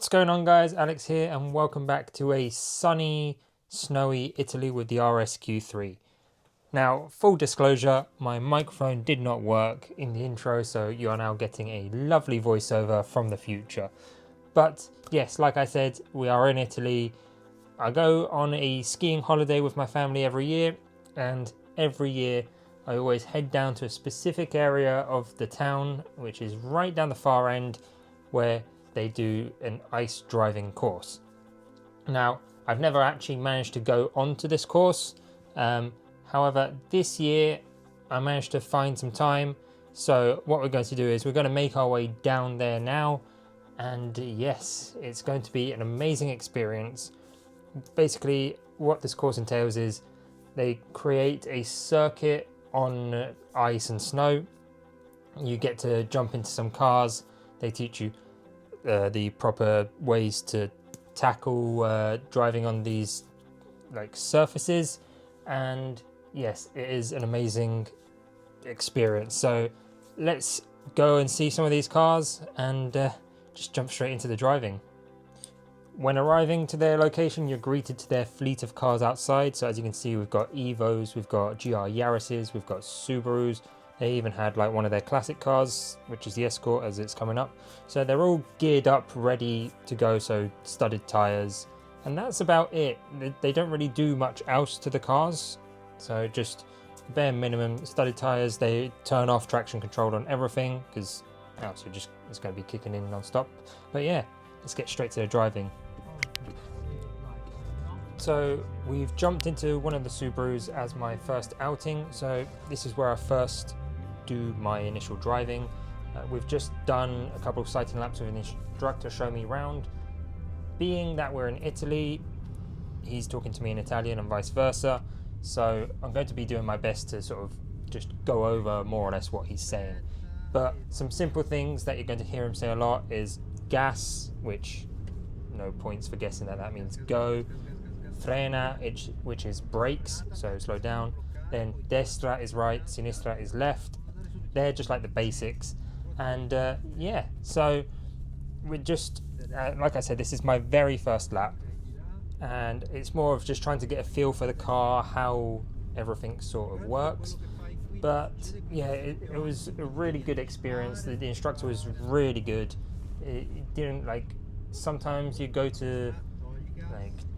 What's going on, guys? Alex here, and welcome back to a sunny, snowy Italy with the RSQ3. Now, full disclosure, my microphone did not work in the intro, so you are now getting a lovely voiceover from the future. But yes, like I said, we are in Italy. I go on a skiing holiday with my family every year, and every year I always head down to a specific area of the town, which is right down the far end, where they do an ice driving course. Now, I've never actually managed to go onto this course. However, this year I managed to find some time. So what we're going to do is we're going to make our way down there now. And yes, it's going to be an amazing experience. Basically, what this course entails is they create a circuit on ice and snow. You get to jump into some cars. They teach you the proper ways to tackle driving on these surfaces, and yes, it is an amazing experience. So let's go and see some of these cars and just jump straight into the driving. When arriving to their location, you're greeted to their fleet of cars outside. So as you can see, we've got Evos, we've got GR Yarises, we've got Subarus. They even had one of their classic cars, which is the Escort, as it's coming up. So they're all geared up, ready to go, so studded tyres. And that's about it. They don't really do much else to the cars. So just bare minimum studded tyres. They turn off traction control on everything, because else it's going to be kicking in non-stop. But yeah, let's get straight to the driving. So we've jumped into one of the Subarus as my first outing. So this is where I first do my initial driving. We've just done a couple of sighting laps with an instructor show me around. Being that we're in Italy, he's talking to me in Italian and vice versa. So I'm going to be doing my best to sort of just go over more or less what he's saying. But some simple things that you're going to hear him say a lot is gas, which no points for guessing that means go. Frena, which is brakes, so slow down. Then destra is right, sinistra is left. They're just like the basics. And yeah, so we're just, like I said, this is my very first lap. And it's more of just trying to get a feel for the car, how everything sort of works. But yeah, it was a really good experience. The instructor was really good. It didn't sometimes you go to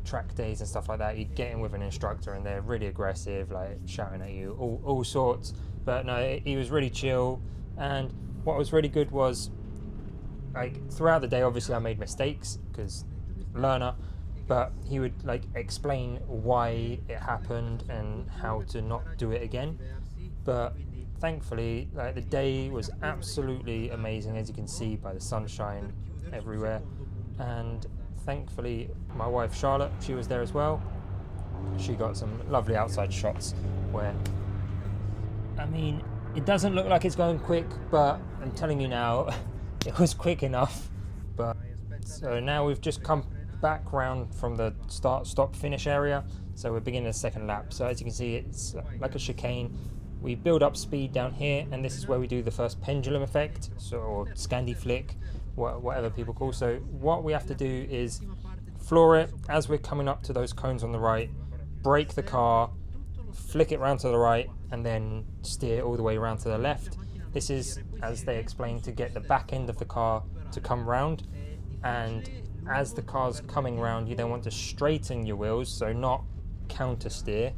track days and stuff like that, you get in with an instructor and they're really aggressive, shouting at you, all sorts. But no, he was really chill. And what was really good was throughout the day, obviously I made mistakes because learner, but he would explain why it happened and how to not do it again. But thankfully, the day was absolutely amazing, as you can see by the sunshine everywhere. And thankfully, my wife Charlotte, she was there as well. She got some lovely outside shots where, it doesn't look like it's going quick, but I'm telling you now, it was quick enough. But so now we've just come back round from the start, stop, finish area. So we're beginning the second lap. So as you can see, it's like a chicane. We build up speed down here, and this is where we do the first pendulum effect, or Scandi flick, whatever people call. So what we have to do is floor it as we're coming up to those cones on the right, brake the car, flick it round to the right, and then steer all the way around to the left. This is, as they explained, to get the back end of the car to come round. And as the car's coming round, you then want to straighten your wheels, so not counter steer.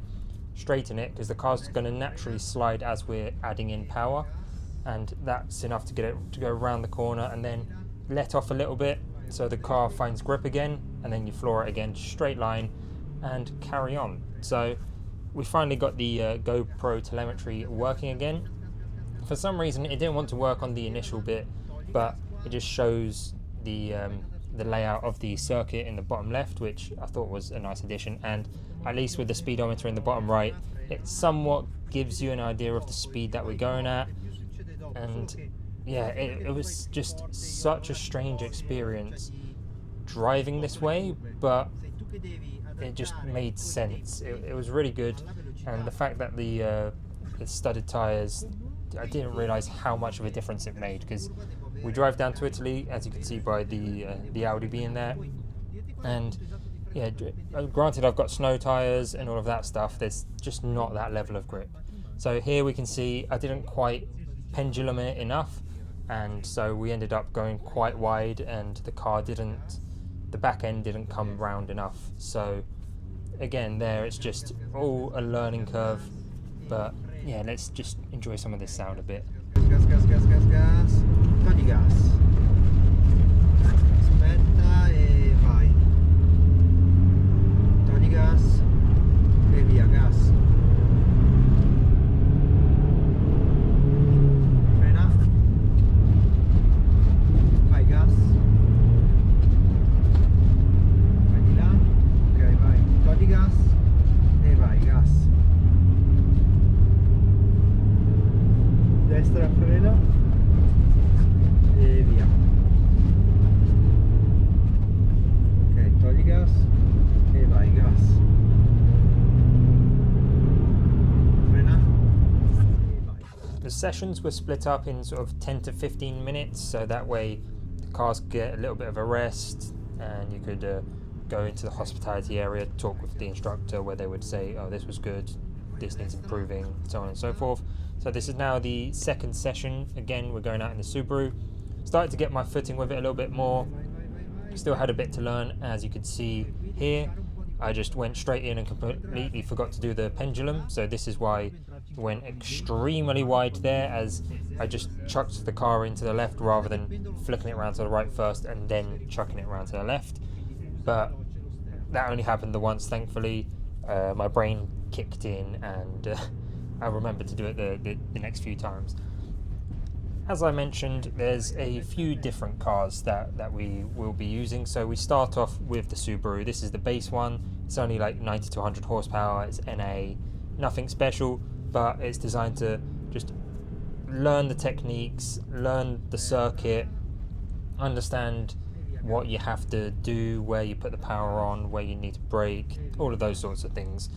Straighten it, because the car's going to naturally slide as we're adding in power, and that's enough to get it to go around the corner, and then let off a little bit so the car finds grip again, and then you floor it again, straight line, and carry on. So we finally got the GoPro telemetry working again. For some reason it didn't want to work on the initial bit, but it just shows the layout of the circuit in the bottom left, which I thought was a nice addition. And at least with the speedometer in the bottom right, it somewhat gives you an idea of the speed that we're going at. And yeah, it was just such a strange experience driving this way, but it just made sense. It was really good. And the fact that the studded tyres I didn't realize how much of a difference it made, because we drive down to Italy, as you can see by the Audi being there, and yeah, granted I've got snow tires and all of that stuff, there's just not that level of grip. So here we can see I didn't quite pendulum it enough, and so we ended up going quite wide, and the back end didn't come round enough. So again, there it's just all a learning curve, but yeah, let's just enjoy some of this sound a bit. Gas, gas, gas, gas, gas. Togli gas. Aspetta e vai. Togli gas e via, gas. Frena. Vai, gas. Vai di là. Ok, vai. Togli gas e vai, gas. Destra, frena e via. Ok, togli gas e vai, gas. Frena e vai. The sessions were split up in sort of 10 to 15 minutes, so that way the cars get a little bit of a rest, and you could go into the hospitality area, talk with the instructor, where they would say, oh, this was good, this needs improving, so on and so forth. So this is now the second session. Again, we're going out in the Subaru. Started to get my footing with it a little bit more. Still had a bit to learn, as you can see here. I just went straight in and completely forgot to do the pendulum. So this is why I went extremely wide there, as I just chucked the car into the left rather than flicking it around to the right first and then chucking it around to the left. But that only happened the once, thankfully. My brain kicked in, and I remembered to do it the next few times. As I mentioned, there's a few different cars that we will be using. So we start off with the Subaru. This is the base one. It's only like 90 to 100 horsepower. It's NA, nothing special, but it's designed to just learn the techniques, learn the circuit, understand what you have to do, where you put the power on, where you need to brake, all of those sorts of things.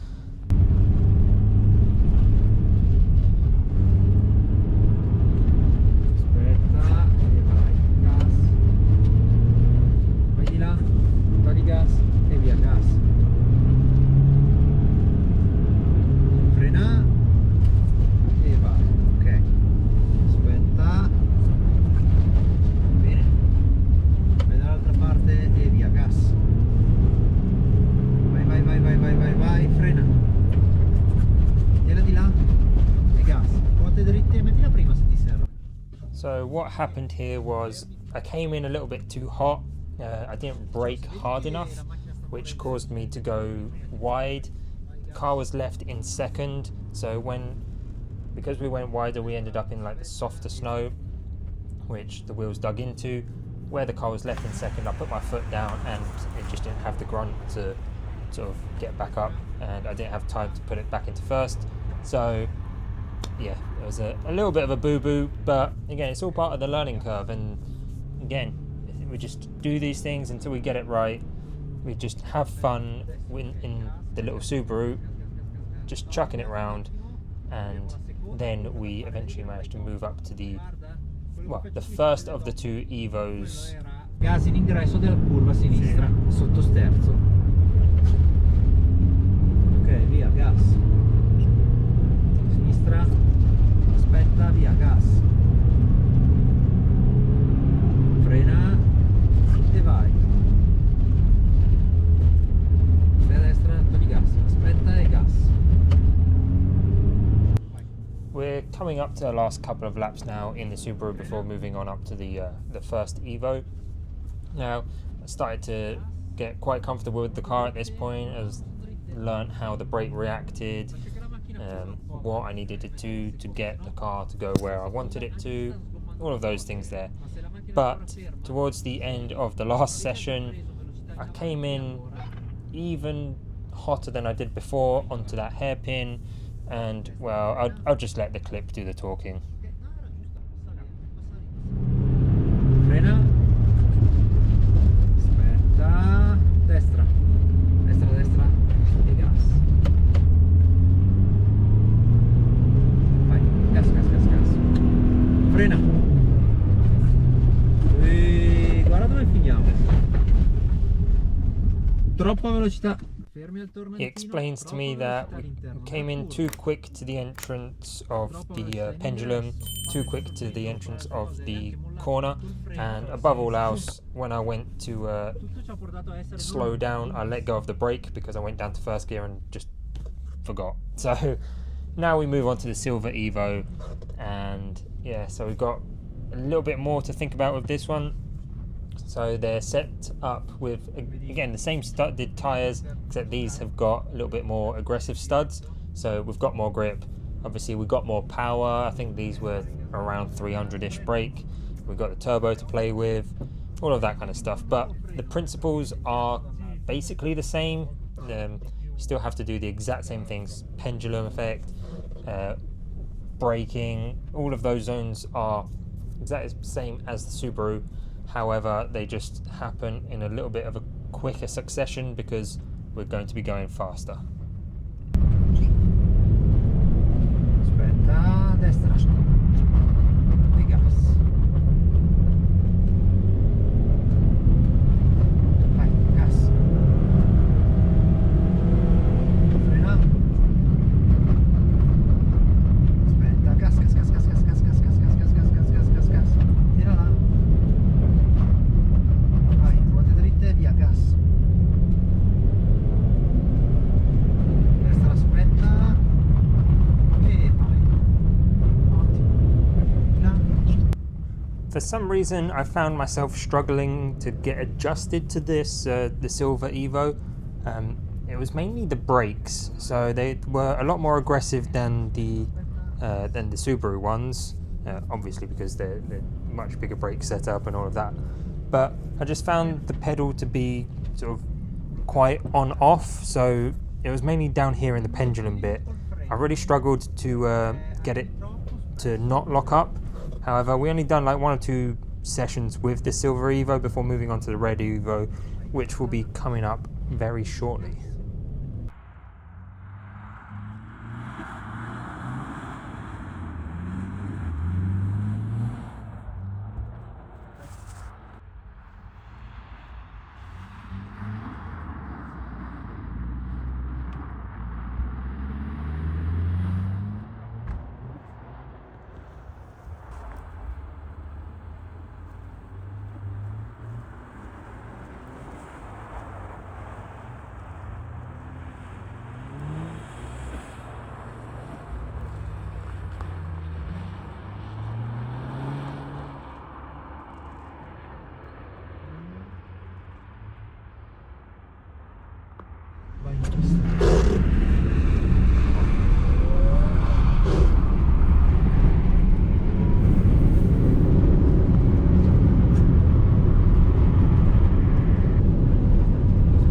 So what happened here was I came in a little bit too hot. I didn't brake hard enough, which caused me to go wide. The car was left in second, so because we went wider, we ended up in like the softer snow, which the wheels dug into. Where the car was left in second, I put my foot down and it just didn't have the grunt to sort of get back up, and I didn't have time to put it back into first. So yeah, it was a little bit of a boo-boo, but again, it's all part of the learning curve, and again, we just do these things until we get it right. We just have fun in the little Subaru, just chucking it around, and then we eventually managed to move up to the first of the two Evos. Gas in ingresso della curva sinistra, sotto sterzo. Ok, via, gas. Sinistra, aspetta, via, gas. Frena e vai. Vai a destra, togli gas. Aspetta e gas. We're coming up to the last couple of laps now in the Subaru before moving on up to the first Evo. Now, I started to get quite comfortable with the car at this point. I've learned how the brake reacted, what I needed it to get the car to go where I wanted it to, all of those things there. But towards the end of the last session, I came in even hotter than I did before onto that hairpin, and well, I'll just let the clip do the talking. Frena. Aspetta. Destra. Destra, destra. E gas. Vai. Gas, gas, gas, gas. frena. E guarda dove finiamo. Troppa velocità. He explains to me that we came in too quick to the entrance of the pendulum, too quick to the entrance of the corner, and above all else, when I went to slow down, I let go of the brake because I went down to first gear and just forgot. So now we move on to the Sivler Evo, and yeah, so we've got a little bit more to think about with this one. So they're set up with, again, the same studded tyres, except these have got a little bit more aggressive studs. So we've got more grip. Obviously, we've got more power. I think these were around 300-ish brake. We've got the turbo to play with, all of that kind of stuff. But the principles are basically the same. You still have to do the exact same things. Pendulum effect, braking, all of those zones are exactly the same as the Subaru. However, they just happen in a little bit of a quicker succession because we're going to be going faster. Aspetta, destra. E gas. Vai, gas. Frena. Aspetta, gas, gas, gas, gas, gas, gas, gas, gas, gas, gas, gas, gas, gas, gas, gas. Tira là. Vai, ruote dritte, via, gas. Destra, aspetta. E vai. Ottimo. Là. For some reason, I found myself struggling to get adjusted to this, the Sivler Evo. It was mainly the brakes, so they were a lot more aggressive than the Subaru ones, obviously because they're much bigger brake setup and all of that. But I just found the pedal to be sort of quite on-off, so it was mainly down here in the pendulum bit. I really struggled to get it to not lock up. However, we only done like 1 or 2 sessions with the Sivler Evo before moving on to the Red Evo, which will be coming up very shortly. Vai in pista.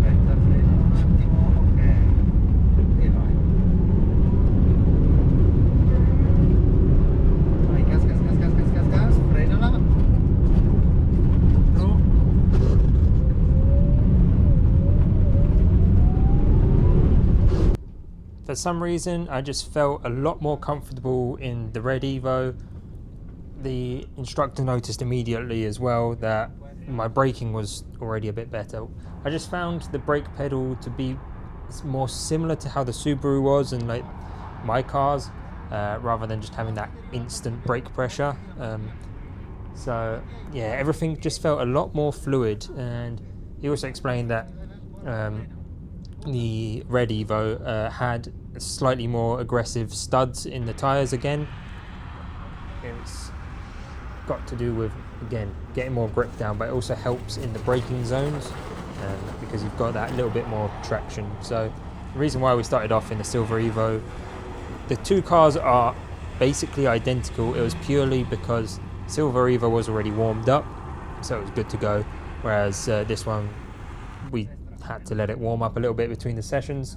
Aspetta, frena un attimo, ok. E vai. Vai, gas, gas, gas, gas, gas, gas, gas, frenala. No. For some reason, I just felt a lot more comfortable in the Red Evo. The instructor noticed immediately as well that my braking was already a bit better. I just found the brake pedal to be more similar to how the Subaru was and like my cars, rather than just having that instant brake pressure. So yeah, everything just felt a lot more fluid. And he also explained that the Red Evo had slightly more aggressive studs in the tyres again. It's got to do with, again, getting more grip down, but it also helps in the braking zones because you've got that little bit more traction. So the reason why we started off in the Sivler Evo, the two cars are basically identical. It was purely because Sivler Evo was already warmed up, so it was good to go, whereas this one we had to let it warm up a little bit between the sessions,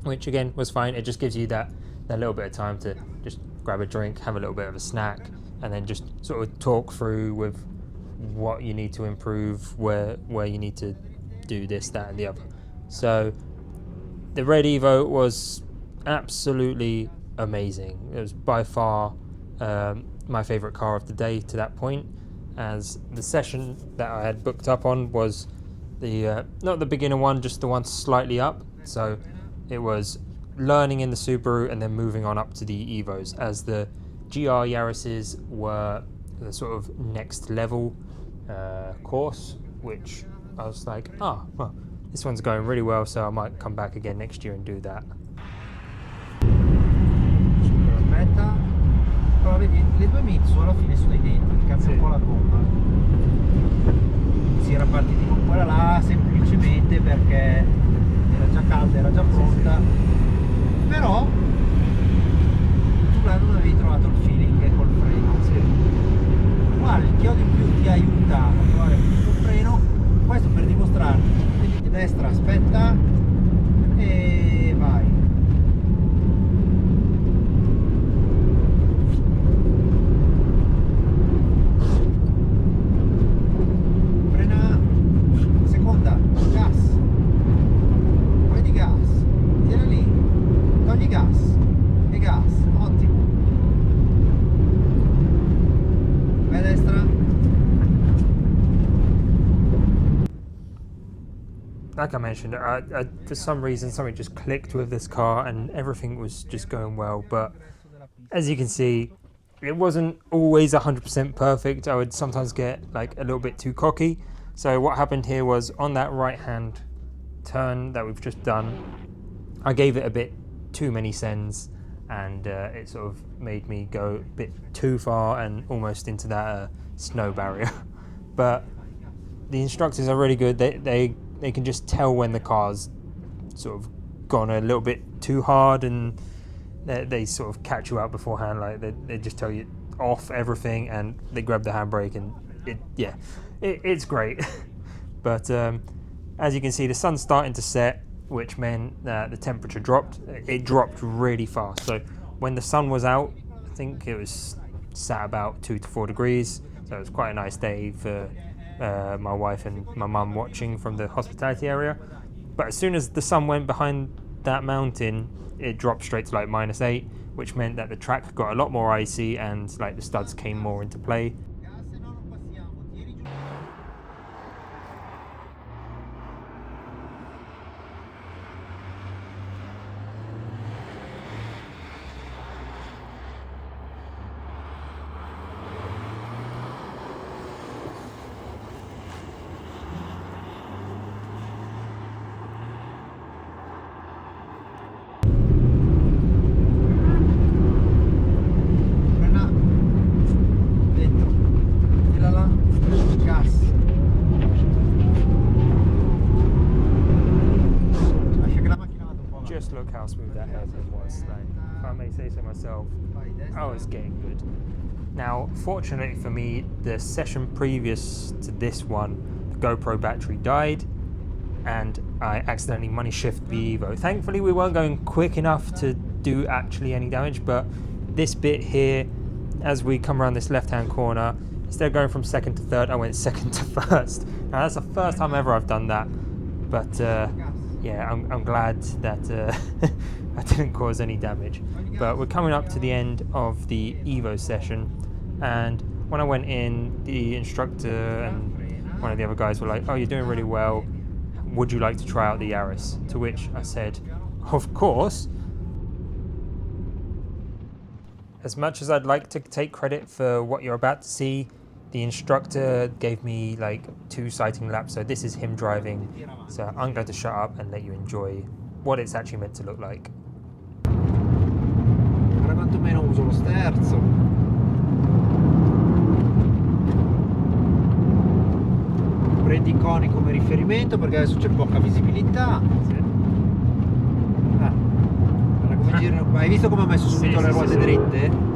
which again was fine. It just gives you that little bit of time to just grab a drink, have a little bit of a snack, and then just sort of talk through with what you need to improve, where you need to do this, that and the other. So the Red Evo was absolutely amazing. It was by far my favorite car of the day to that point, as the session that I had booked up on was the not the beginner one, just the one slightly up. So it was learning in the Subaru and then moving on up to the Evos, as the GR Yarises were the sort of next level course, which I was like, oh, well, this one's going really well, so I might come back again next year and do that. Aspetta, però vedi, le due Mitsu alla fine sono identiche, cambia un po' la gomma. Si era partiti con quella là semplicemente perché era già calda, era già pronta, però tu là non avevi trovato il feeling col freno. Qua il chiodo in più ti aiuta a trovare il freno, questo per dimostrarti. Vedi, destra, aspetta e vai. Frena, seconda, gas, poi di gas, tieni lì, togli gas e gas, ottimo. Vai a destra. Like I mentioned, I, for some reason something just clicked with this car and everything was just going well, but as you can see, it wasn't always 100% perfect. I would sometimes get like a little bit too cocky. So what happened here was, on that right hand turn that we've just done, I gave it a bit too many sends, and it sort of made me go a bit too far and almost into that snow barrier. But the instructors are really good. They can just tell when the car's sort of gone a little bit too hard, and they sort of catch you out beforehand. Like they just tell you off everything, and they grab the handbrake, and it's great. But as you can see, the sun's starting to set, which meant that the temperature dropped. It dropped really fast. So when the sun was out, I think it was sat about 2 to 4 degrees. So it was quite a nice day for my wife and my mum watching from the hospitality area. But as soon as the sun went behind that mountain, it dropped straight to like -8, which meant that the track got a lot more icy and like the studs came more into play. Just look how smooth that hairpin was. Like, if I may say so myself, I was getting good. Now, fortunately for me, the session previous to this one, the GoPro battery died, and I accidentally money shifted the Evo. Thankfully, we weren't going quick enough to do actually any damage, but this bit here, as we come around this left-hand corner, instead of going from second to third, I went second to first. Now, that's the first time ever I've done that, but yeah, I'm glad that I didn't cause any damage. But we're coming up to the end of the Evo session, and when I went in, the instructor and one of the other guys were like, "Oh, you're doing really well. Would you like to try out the Yaris?" To which I said, "Of course." As much as I'd like to take credit for what you're about to see, the instructor gave me like 2 sighting laps, so this is him driving. So I'm going to shut up and let you enjoy what it's actually meant to look like. Guarda quanto meno uso lo sterzo. Prendi i coni come riferimento perché adesso c'è poca visibilità. Guarda come girano. Hai visto come ho messo subito le ruote dritte?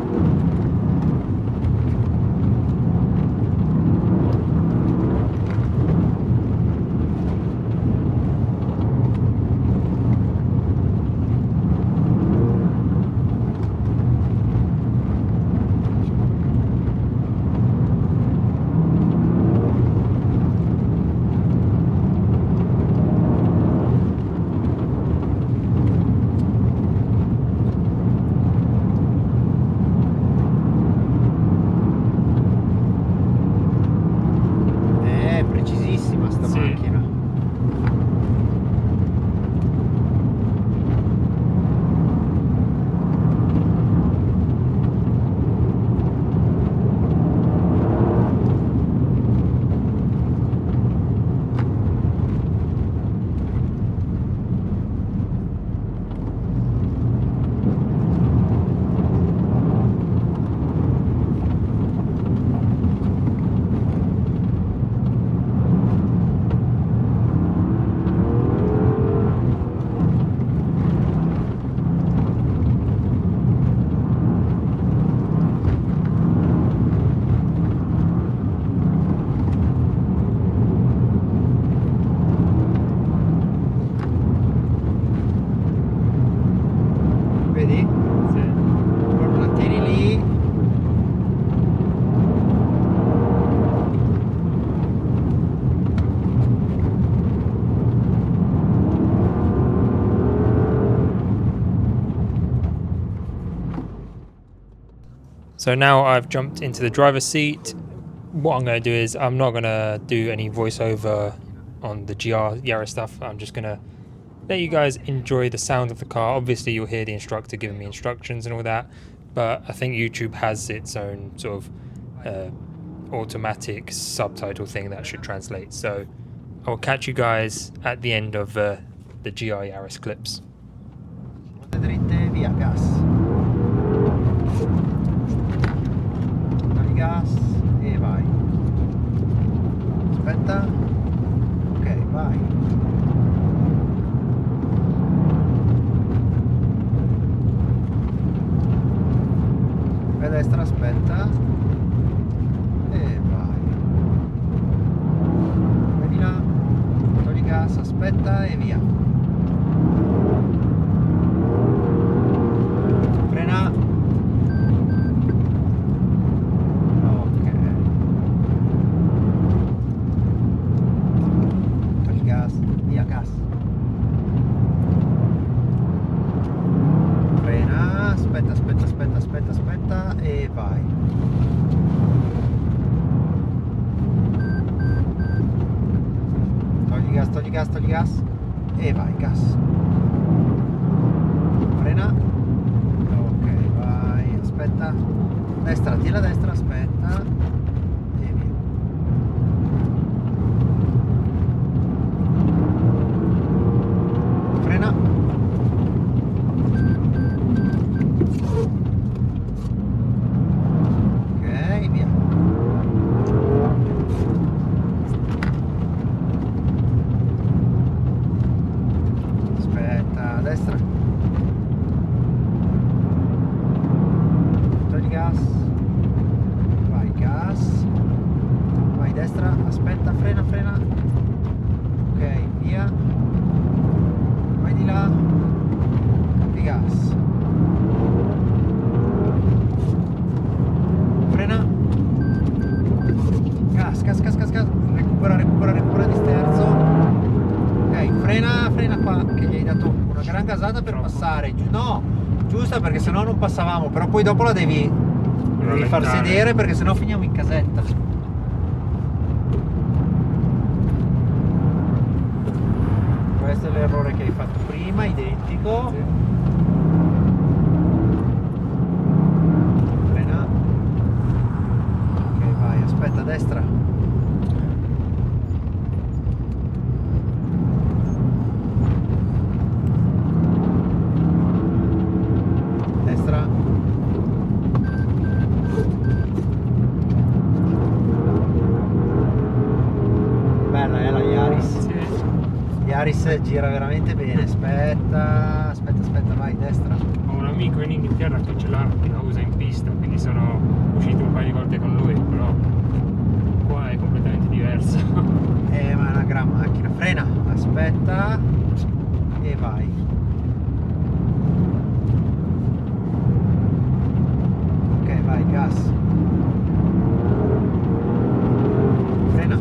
So now I've jumped into the driver's seat. What I'm going to do is I'm not going to do any voiceover on the GR Yaris stuff. I'm just going to let you guys enjoy the sound of the car. Obviously you'll hear the instructor giving me instructions and all that, but I think YouTube has its own sort of automatic subtitle thing that should translate. So I'll catch you guys at the end of the GR Yaris clips. Dritte, via, gas. Togli gas e vai. Aspetta. Ok, vai. A destra, aspetta. E vai. Vai di là. Togli gas, aspetta e via. Frena. Ok. Togli gas, via, gas. Frena, aspetta, aspetta, aspetta, aspetta, aspetta e vai. Togli gas, togli gas, togli gas e vai, gas. Frena. Ok, vai, aspetta. Destra, tira a destra, aspetta e via. Frena. Ok, via. Aspetta, a destra. Togli gas. Vai, gas. Vai, destra, aspetta, frena, frena. Ok, via. Vai di là. E gas. Frena. Gas, gas, gas, gas, gas. Recupera, recupera, recupera di sterzo. Ok, frena, frena qua, che gli hai dato una gran gasata per passare. No, giusta, perché sennò non passavamo, però poi dopo la devi far sedere, perché sennò finiamo in casetta. Questo è l'errore che hai fatto prima, identico. Sì. Frena. Ok, vai, aspetta, a destra. Destra. Bella la Yaris. Sì. Yaris gira veramente bene. Aspetta, aspetta, aspetta, vai, destra. Ho un amico in Inghilterra che ce l'ha, che la usa in pista, quindi sono uscito un paio di volte con lui, però qua è completamente diverso. Ma è una gran macchina. Frena, aspetta e vai. Ok, vai, gas. Frena.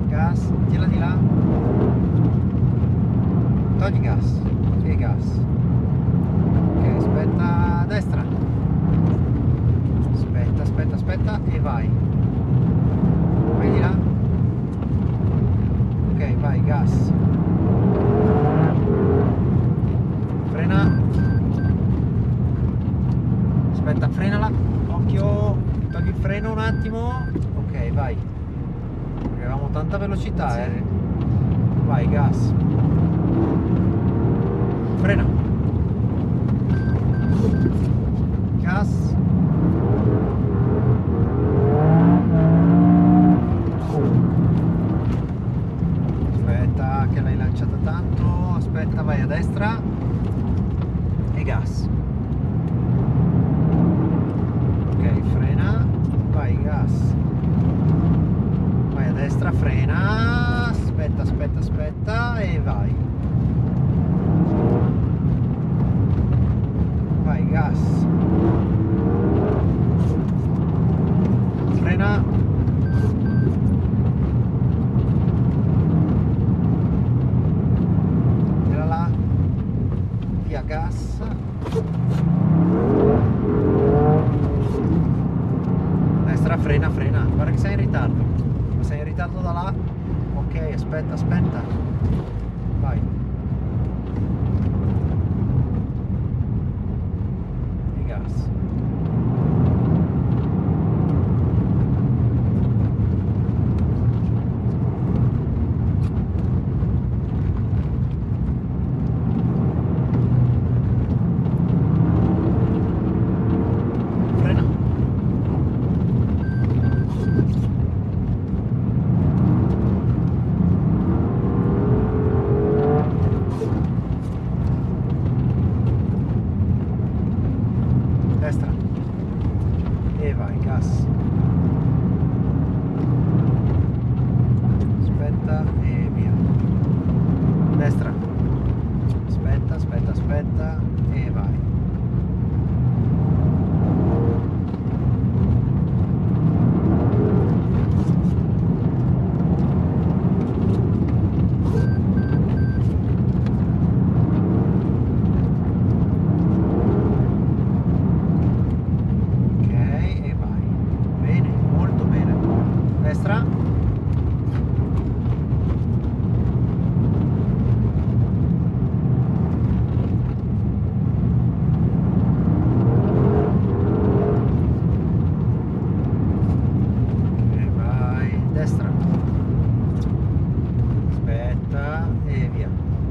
Gas, tira di là. Togli gas e gas. Ok, aspetta, a destra. Aspetta, aspetta, aspetta e vai. Vai di là. Ok, vai, gas. Frena. Aspetta, frenala. Occhio, togli il freno un attimo. Ok, vai. Avevamo tanta velocità, Sì. Vai, gas. Frena. Gas. Aspetta che l'hai lanciata tanto. Aspetta, vai a destra. E gas. Ok, frena. Vai, gas. Vai a destra, frena. Aspetta, aspetta, aspetta e vai. Vai, gas. vado da là. Ok, aspetta. Vai. E gas. Destra e vai, gas, aspetta e via, destra, aspetta e vai,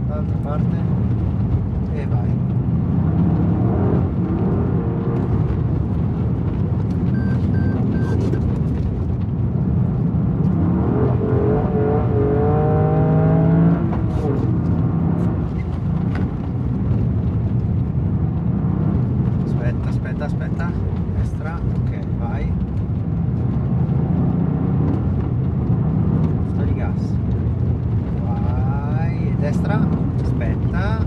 dall'altra parte e vai. Aspetta, destra, ok, vai. Togli gas. Vai, destra, aspetta.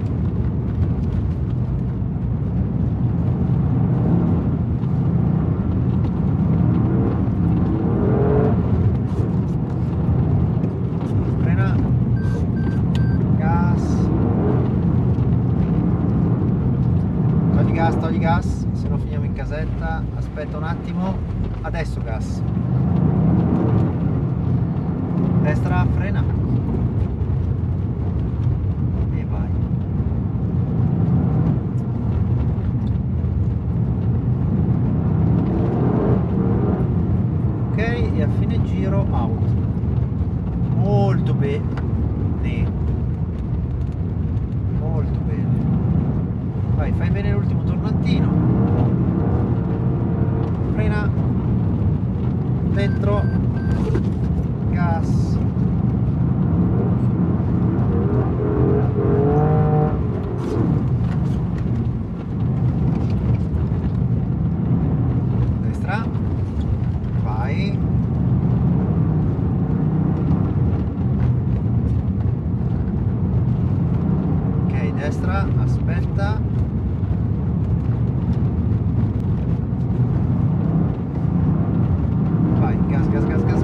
Frena. Gas. Togli gas, se no finiamo in casetta. Aspetta un attimo, adesso gas, destra, frena e vai. Ok, e a fine giro out, molto bene, molto bene. Vai, fai bene l'ultimo tornantino, frena, dentro, gas, destra, vai, ok, destra, aspetta.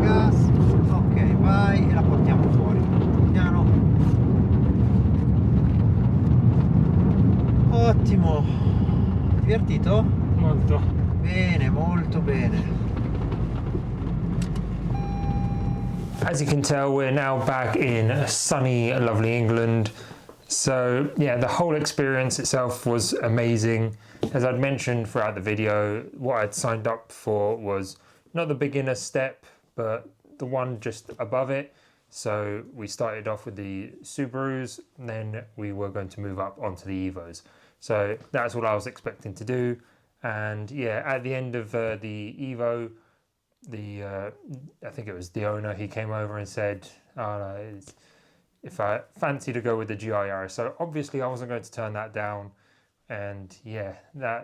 Gas, ok, vai e la portiamo fuori, piano. Ottimo, divertito? Molto. Bene, molto bene. As you can tell, we're now back in sunny, lovely England. So yeah, the whole experience itself was amazing. As I'd mentioned throughout the video, what I'd signed up for was not the beginner step, but the one just above it. So we started off with the Subarus, and then we were going to move up onto the Evos. So that's what I was expecting to do. And yeah, at the end of the Evo, I think it was the owner, he came over and said, oh, no, if I fancy to go with the GR Yaris. So obviously I wasn't going to turn that down. And yeah, the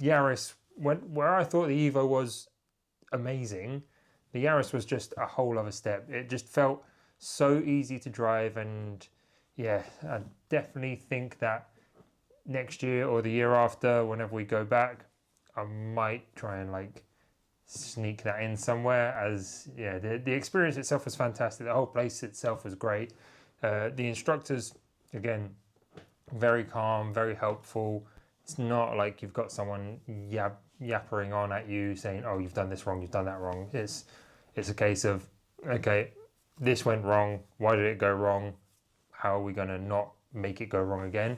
Yaris, where I thought the Evo was amazing, the Yaris was just a whole other step. It just felt so easy to drive, and yeah, I definitely think that next year or the year after, whenever we go back, I might try and like sneak that in somewhere. As yeah, the experience itself was fantastic. The whole place itself was great. The instructors, again, very calm, very helpful. It's not like you've got someone yappering on at you saying, oh, you've done this wrong, you've done that wrong. It's a case of, okay, this went wrong, why did it go wrong, how are we going to not make it go wrong again.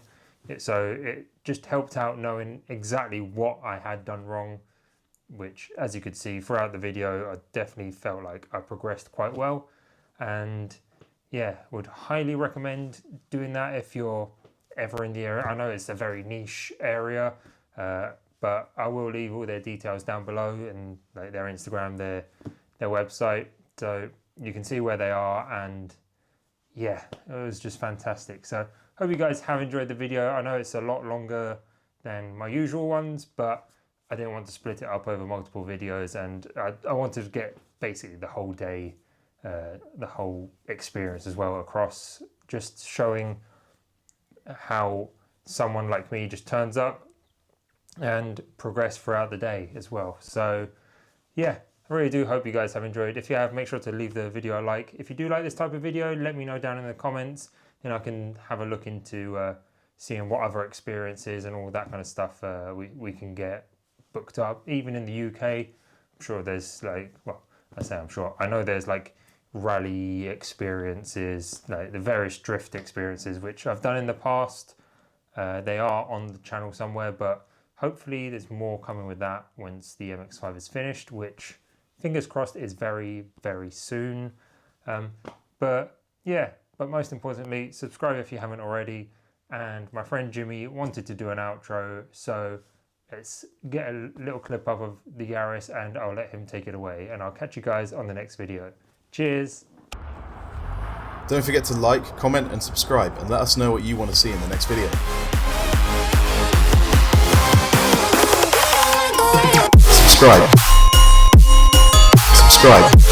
So it just helped out knowing exactly what I had done wrong, which, as you could see throughout the video, I definitely felt like I progressed quite well. And yeah, would highly recommend doing that if you're ever in the area. I know it's a very niche area, but I will leave all their details down below, and like their Instagram, their website, so you can see where they are. And yeah, it was just fantastic. So hope you guys have enjoyed the video. I know it's a lot longer than my usual ones, but I didn't want to split it up over multiple videos, and I wanted to get basically the whole day, the whole experience as well across, just showing how someone like me just turns up and progress throughout the day as well. So yeah, I really do hope you guys have enjoyed. If you have, make sure to leave the video a like. If you do like this type of video, let me know down in the comments, and I can have a look into seeing what other experiences and all that kind of stuff we can get booked up. Even in the UK, I'm sure there's like, well, I say I'm sure, I know there's like rally experiences, like the various drift experiences, which I've done in the past. They are on the channel somewhere, but hopefully there's more coming with that once the MX-5 is finished, which fingers crossed is very, very soon. But yeah, but most importantly, subscribe if you haven't already. And my friend Jimmy wanted to do an outro, so let's get a little clip up of the Yaris and I'll let him take it away. And I'll catch you guys on the next video. Cheers! Don't forget to like, comment and subscribe, and let us know what you want to see in the next video. Subscribe.